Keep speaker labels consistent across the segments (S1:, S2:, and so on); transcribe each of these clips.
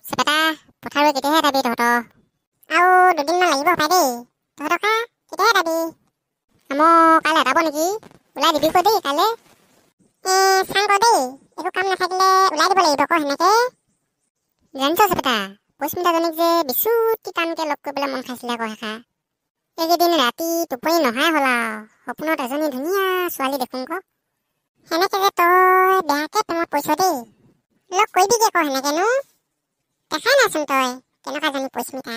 S1: চেপেটা পথাৰলৈ কেতিয়াহে যাবি তহঁতৰ? আৰু দুদিনমান লাগিব পাই দেই। তহঁতৰ কেতিয়াহে যাবি? আমাৰ কাইলৈ যাব নেকি? ওলাই দিবি কৈ দেই কাইলৈ। চাং কৰ দেই, একো কাম নাথাকিলে ওলাই দিব লাগিব আকৌ সেনেকে। জানিছ চেপেটা, পৰিস্মিতাজনীক যে বিচুতি টানকে লগ কৰিবলৈ মন খাইছিলে আকৌ সেইষা। এইকেইদিন ৰাতি টোপনি নহাই হ'ল আৰু সপোনত এজনী ধুনীয়া ছোৱালী দেখোঁ আকৌ। সেনেকে যে তই বেয়াকে প্ৰেমত পৰিছ দেই। লগ কৰিবিগে আকৌ সেনেকেনো। দেখাই নাইচোন তই কেনেকুৱা জানি পৰিস্মিতা।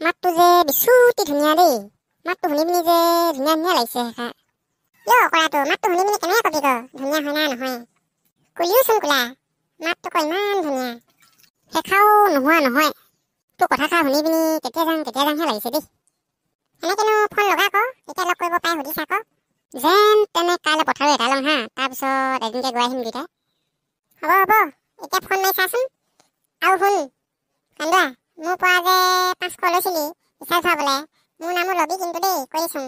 S1: মাতটো যে বিচুতি ধুনীয়া দেই। মাতটো শুনি পিনি যে ধুনীয়া ধুনীয়া লাগিছে সেইষা। কৰাটো মাতটো শুনি পিনি কেনেকৈ কবি ক ধুনীয়া হয় না নহয়? কুলিওচোন কোলা, মাতটো ক ইমান ধুনীয়া। সেইষাও নোহোৱা নহয়। তোৰ কথাষাৰ শুনি পিনি কেতিয়া যাংহে লাগিছে দেই। সেনেকেনো ফোন লগা আকৌ, কেতিয়া লগ কৰিব পাই সুধিছা আকৌ। যেন তেনে কাইলৈ পথাৰলৈ এটা লওঁ হা, তাৰপিছত এদিনকে গৈ আহিম দুইটাই। হ'ব এতিয়া ফোন মাৰি চাচোন। আৰু শুন কান্দুৱা, মোৰ পৰা যে 500 লৈছিলি ৰিচাৰ্জ ভৰাবলৈ, মোৰ নামো ল'বি কিন্তু দেই কৰিছোন।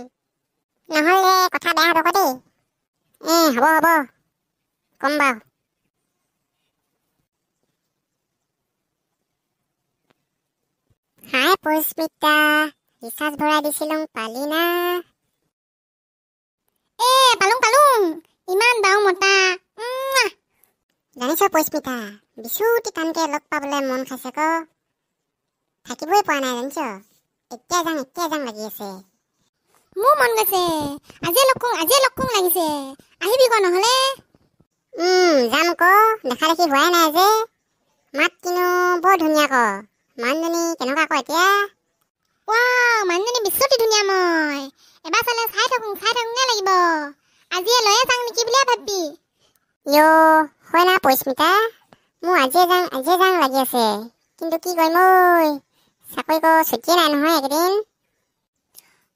S1: নহ'লে কথা বেয়া হ'ব আকৌ দেই। হ'ব কম বাৰু। হাই পৰিস্মিতা, ৰিচাৰ্জ ভৰাই দিছিলোঁ পালি না? পালুং ইমান ডাঙৰ মতা। জানিছ পৰিস্মিতা, বিচুতি টানকে লগ পাবলৈ মন খাইছে ক। থাকিবই পৰা নাই জানিছ। এতিয়া যাং লাগি আছে। মোৰ মন গৈছে, আজিয়ে লগ কৰোঁ লাগিছে। আহিবি ক নহ'লে। যাম ক, দেখা দেখি হোৱাই নাই যে। মাত কিনো বৰ ধুনীয়া ক। মানুহজনী কেনেকুৱা ক এতিয়া? মানুহজনী বিচুতি ধুনীয়া। মই এবাৰ চালে চাই থাকোঁগে লাগিব। আজিয়ে লৈয়ে যাওঁ নেকি বুলিয়ে ভাবি। হয় না পৰিস্মিতা, মোৰ আজিয়ে যাং লাগি আছে। কিন্তু কি কৰিম ঐ, চাকৰি ছুটিয়ে নাই নহয় এইকেইদিন।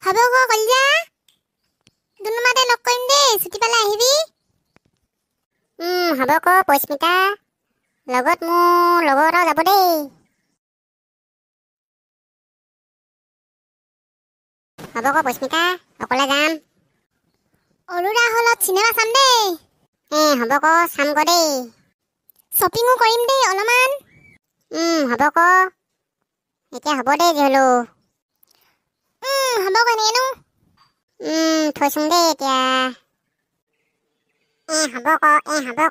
S1: হ'ব ক কলিজা, দুনুমাতে লগ কৰিম দেই, ছুটি পালে আহিবি। হ'ব ক পৰিস্মিতা, লগত মোৰ লগৰ এটাও যাব দেই। হ'ব ক পৰিস্মিতা, অকলে যাম। অৰুণা হলত চিনেমা চাম দেই। হ'ব ক চাম ক দেই। শ্বপিঙো কৰিম দেই অলপমান। হ'ব ক। এতিয়া হ'ব দেই যিহলো। হ'ব ক এনেকেনো। থৈছোং দেই এতিয়া। হ'ব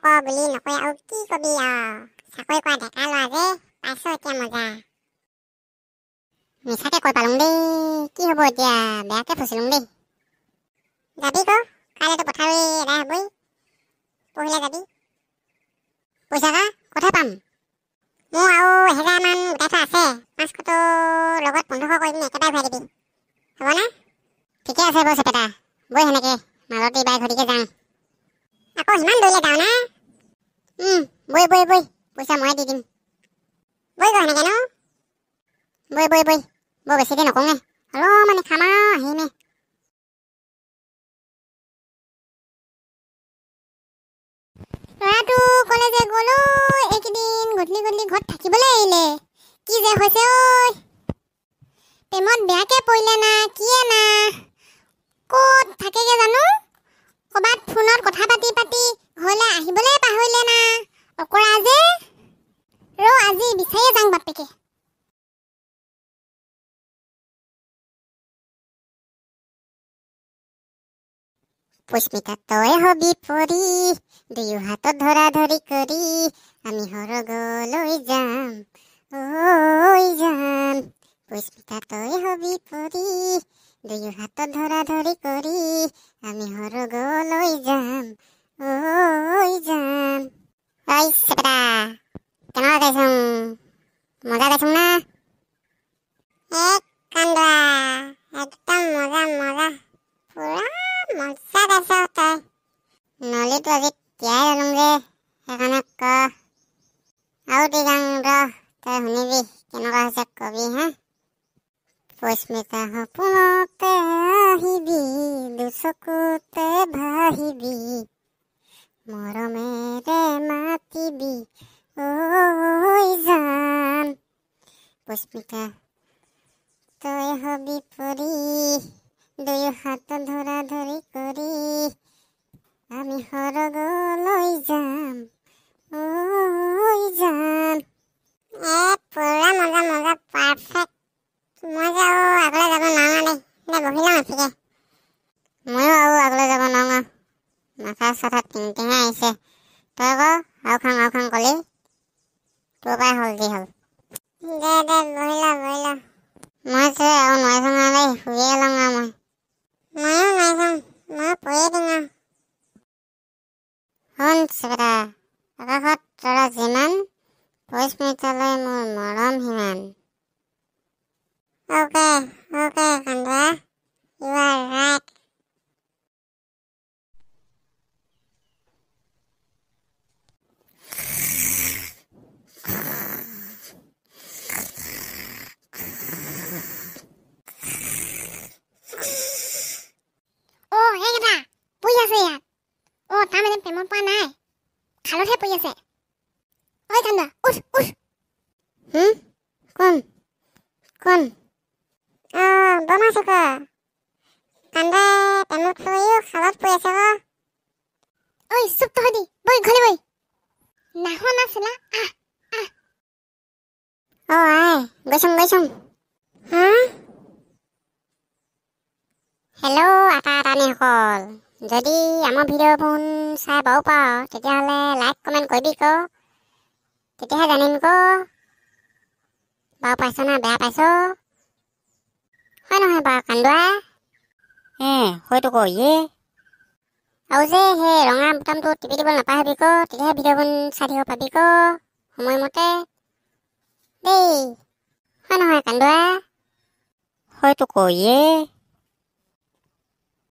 S1: ক বুলি নকয় আৰু কি কবি আৰু। চাকৰি কৰা ডেকা ল'ৰা যে, পাইছ এতিয়া মজা। মিছাকে কৈ পালোং দেই, কি হ'ব এতিয়া, বেয়াকে ফচিলোং দেই। যাবি ক, কাইলৈতো পথাৰ এদাই হ'বই। পৰহিলে যাবি। পইচা কথাই পাম। মোৰ আৰু 1000 মান গোটাই থোৱা আছে। 500টো লগত 1500 কৰি পিনি একেবাৰে ভৰাই দিবি। হ'ব না? ঠিকে আছে বৌ চেপেটা, বৈ সেনেকে মাজতে বাই ঘৰটিকে যাওঁ। আকৌ সিমান দূৰলৈ যাওঁ না? বৈ পইচা ময়ে দি দিম। বৈ গ সেনেকে ন? বৈ বৰ বেছি দেৰি নকৰোঁগে, অলপমানে খাম আৰু আহিমে। ল'ৰাটো কলেজে গ'লো, এইকেইদিন গধূলি ঘৰত থাকিবলৈ আহিলে। কি যে হৈছে ঐ, প্ৰেমত বেয়াকে পৰিলে না কিয়ে না, ক'ত থাকেগে জানো। ক'ৰবাত ফোনত কথা পাতি ঘৰলৈ আহিবলৈ পাহৰিলে না, অকৰা যে। আজি বিচাৰিয়ে যাওঁ বাপেকে। পুষ্পিতা তই হবি পৰি, দুয়ো হাতত ধৰা ধৰি কৰি, আমি সৰগলৈ যাম, পুষ্পিতা তই হবি পৰি, দুয়ো হাতত ধৰা ধৰি কৰি, আমি সৰগলৈ যাম, চেপেটা কেনেকুৱা গাইছোং? মজা গাইছোং না? কান্দুৱা, একদম মজা পুৰা মজা গাইছ তই। নলীটো আজি তিয়াই ললোং যে, সেইকাৰণে ক আৰু দি যাং তই শুনিবি কেনেকুৱা হৈছে কবি হা। পুষ্পিতা সপোনতে আহিবি, দুচকুতে ভাহিবি, মৰমেৰে মাতিবি জান। পুষ্পিতা তই হবি পৰি, দুয়ো হাত ধৰা ধৰি কৰি, আমি সৰগলৈ যাম, মজা মজা পাৰফেক্ট। মই যে আৰু আগলৈ যাব নোৱাৰো দেই, বহি লওঁ এঠিকে। ময়ো আৰু আগলৈ যাব নোৱাৰো, মাথা চাথা টিং টিঙাই আহিছে। তই আকৌ আৰু খাং কলি, তোৰ পৰাই হ'ল যি হ'ল। দে বহি ল। মই যে আৰু নোৱাৰিছোঁ দেই, শুইয়ে লওঁ আৰু ময়ো নোৱাৰিছোঁ, মই পৰিয়ে দিম আৰু। শুন চেপেটা, আকাশত তৰা যিমান, পৰিস্মিতালৈ মোৰ মৰম সিমান। অ'কে কান্দুৱা, you are right. এই কথা পৰি আছে ইয়াত। তাৰ মানে প্ৰেমত পোৱা নাই, খালতহে পৰি আছে। ঐ কান্দুৱা, উঠ। কোন? বমা চুক কান্দুৱাই প্ৰেমত পৰিও খালত পৰি আছে আকৌ। ঐ চুপ তহঁতি, বৈ ঘৰলে বৈ। নাহোৱা নাছিলা, আহ। আই গৈছোং। হেল্ল' আটানিসকল, যদি আমাৰ ভিডিঅ'বোৰ চাই বাৰু পাওঁ, তেতিয়াহ'লে লাইক কমেণ্ট কৰিবি ক, তেতিয়াহে জানিম ক বাৰু পাইছ না বেয়া পাইছ, হয় নহয় বাৰু কান্দুৱা? হয়তো ক ইয়ে। আৰু যে সেই ৰঙা বুটামটো টিপি দিব নাপাহৰিবি ক, তেতিয়াহে ভিডিঅ'বোৰ চাই থাকিব পাবি ক সময়মতে দেই, হয় নহয় কান্দুৱা? হয়তো ক ইয়ে।